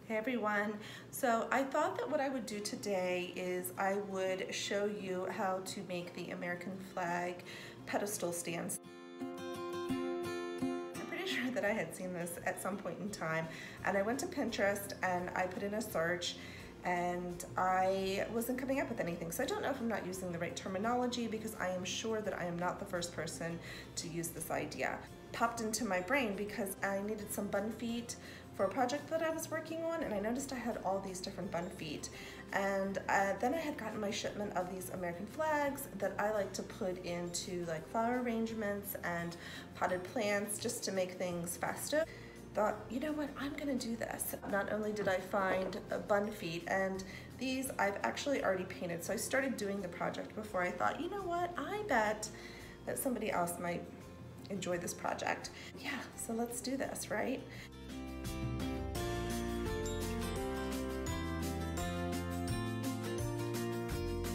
Hey everyone, so I thought that what I would do today is I would show you how to make the American flag pedestal stands. I'm pretty sure that I had seen this at some point in time, and I went to Pinterest and I put in a search and I wasn't coming up with anything. So I don't know if I'm not using the right terminology, because I am sure that I am not the first person to use this idea. Popped into my brain because I needed some bun feet for a project that I was working on, and I noticed I had all these different bun feet. And then I had gotten my shipment of these American flags that I like to put into like flower arrangements and potted plants just to make things festive. Thought, you know what, I'm gonna do this. Not only did I find bun feet, and these I've actually already painted, so I started doing the project before I thought, you know what, I bet that somebody else might enjoy this project. Yeah, so let's do this, right?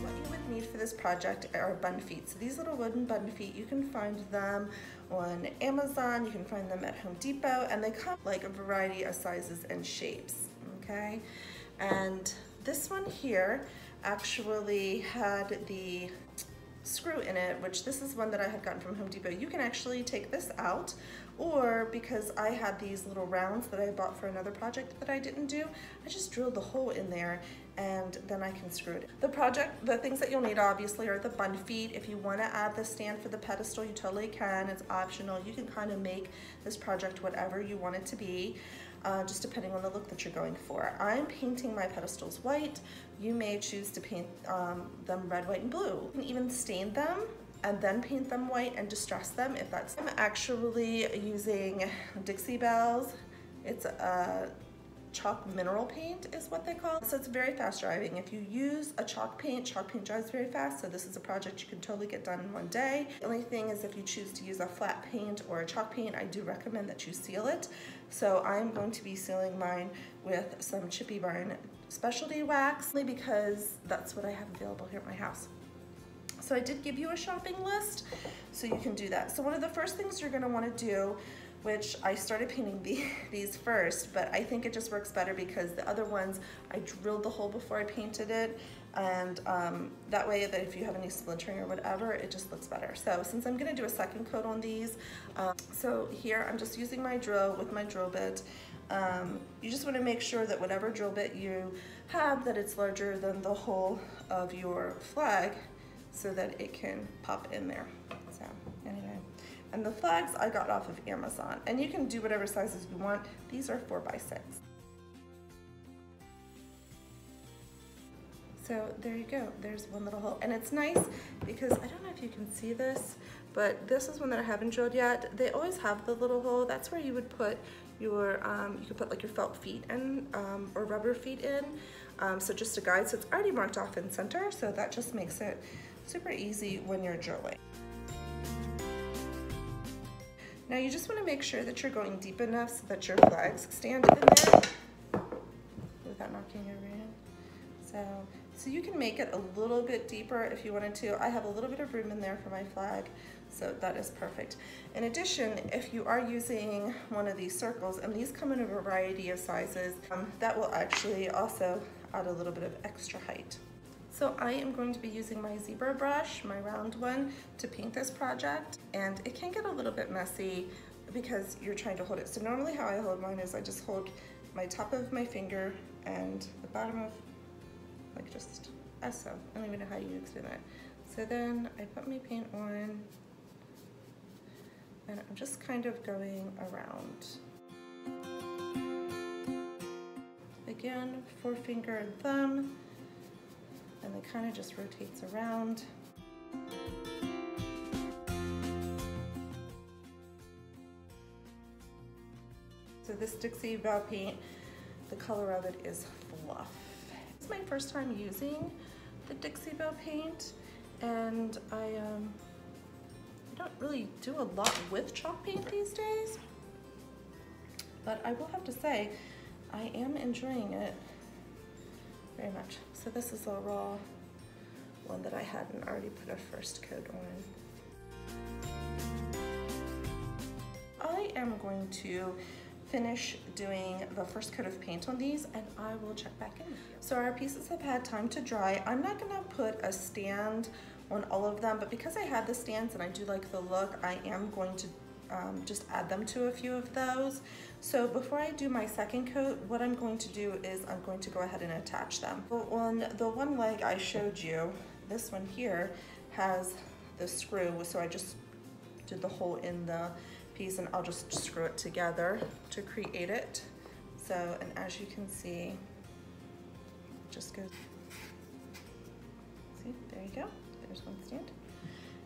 What you would need for this project are bun feet. So these little wooden bun feet, you can find them on Amazon, you can find them at Home Depot, and they come like a variety of sizes and shapes, okay? And this one here actually had the screw in it, which this is one that I had gotten from Home Depot. You can actually take this out, or because I had these little rounds that I bought for another project that I didn't do, I just drilled the hole in there and then I can screw it. The things that you'll need obviously are the bun feet. If you want to add the stand for the pedestal, you totally can. It's optional. You can kind of make this project whatever you want it to be. Just depending on the look that you're going for. I'm painting my pedestals white. You may choose to paint them red, white, and blue. You can even stain them and then paint them white and distress them if that's. I'm actually using Dixie Belle's. It's a chalk mineral paint is what they call it. So it's very fast drying. If you use a chalk paint dries very fast, so this is a project you can totally get done in one day. The only thing is if you choose to use a flat paint or a chalk paint, I do recommend that you seal it. So I'm going to be sealing mine with some Chippy Barn specialty wax, only because that's what I have available here at my house. So I did give you a shopping list, so you can do that. So one of the first things you're gonna wanna do, which I started painting these first, but I think it just works better because the other ones, I drilled the hole before I painted it, and that way that if you have any splintering or whatever, it just looks better. So since I'm gonna do a second coat on these, so here I'm just using my drill with my drill bit. You just wanna make sure that whatever drill bit you have, that it's larger than the hole of your flag so that it can pop in there. So anyway. And the flags I got off of Amazon, and you can do whatever sizes you want. These are 4x6. So there you go, there's one little hole. And it's nice because, I don't know if you can see this, but this is one that I haven't drilled yet. They always have the little hole. That's where you would put your, you could put like your felt feet in, or rubber feet in. So just a guide, so it's already marked off in center, so that just makes it super easy when you're drilling. Now you just want to make sure that you're going deep enough so that your flags stand in there without knocking your in. So you can make it a little bit deeper if you wanted to. I have a little bit of room in there for my flag, so that is perfect. In addition, if you are using one of these circles, and these come in a variety of sizes, that will actually also add a little bit of extra height. So I am going to be using my zebra brush, my round one, to paint this project, and it can get a little bit messy because you're trying to hold it. So normally how I hold mine is I just hold my top of my finger and the bottom of, like just as so. I don't even know how you explain that. So then I put my paint on, and I'm just kind of going around. Again, forefinger and thumb, and it kind of just rotates around. So this Dixie Belle paint, the color of it is Fluff. It's my first time using the Dixie Belle paint, and I don't really do a lot with chalk paint these days, but I will have to say I am enjoying it very much. So this is a raw one that I hadn't already put a first coat on. I am going to finish doing the first coat of paint on these, and I will check back in with you. So our pieces have had time to dry. I'm not gonna put a stand on all of them, but because I have the stands and I do like the look, I am going to just add them to a few of those. So before I do my second coat, what I'm going to do is I'm going to go ahead and attach them. On the one leg I showed you, this one here has the screw, so I just did the hole in the piece and I'll just screw it together to create it. So, and as you can see, it just goes, see, there you go, there's one stand.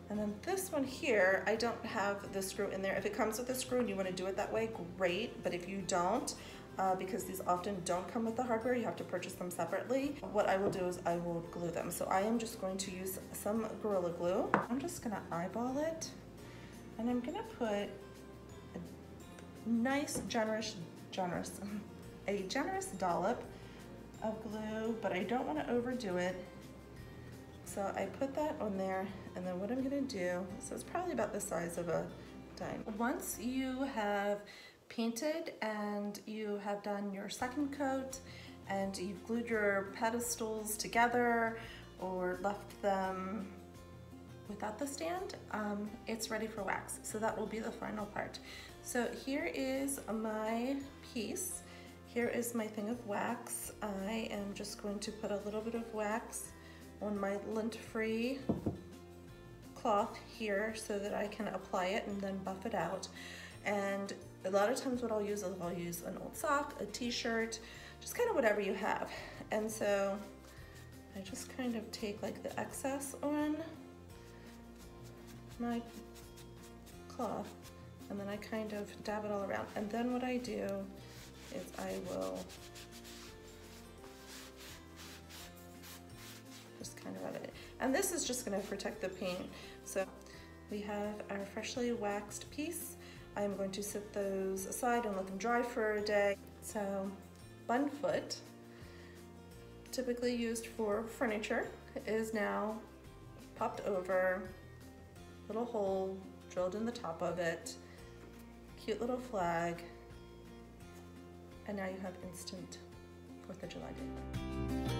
And then this one here, I don't have the screw in there. If it comes with a screw and you want to do it that way, great. But if you don't, because these often don't come with the hardware, you have to purchase them separately. What I will do is I will glue them. So I am just going to use some Gorilla Glue. I'm just gonna eyeball it. And I'm gonna put a nice, generous dollop of glue, but I don't want to overdo it. So I put that on there, and then what I'm gonna do, so it's probably about the size of a dime. Once you have painted and you have done your second coat and you've glued your pedestals together or left them without the stand, it's ready for wax. So that will be the final part. So here is my piece. Here is my thing of wax. I am just going to put a little bit of wax on my lint-free cloth here so that I can apply it and then buff it out. And a lot of times what I'll use is I'll use an old sock, a t-shirt, just kind of whatever you have. And so I just kind of take like the excess on my cloth and then I kind of dab it all around. And then what I do is I will just kind of rub it. And this is just going to protect the paint. So we have our freshly waxed piece. I'm going to set those aside and let them dry for a day. So bun foot, typically used for furniture, is now popped over, little hole drilled in the top of it, cute little flag, and now you have instant 4th of July day.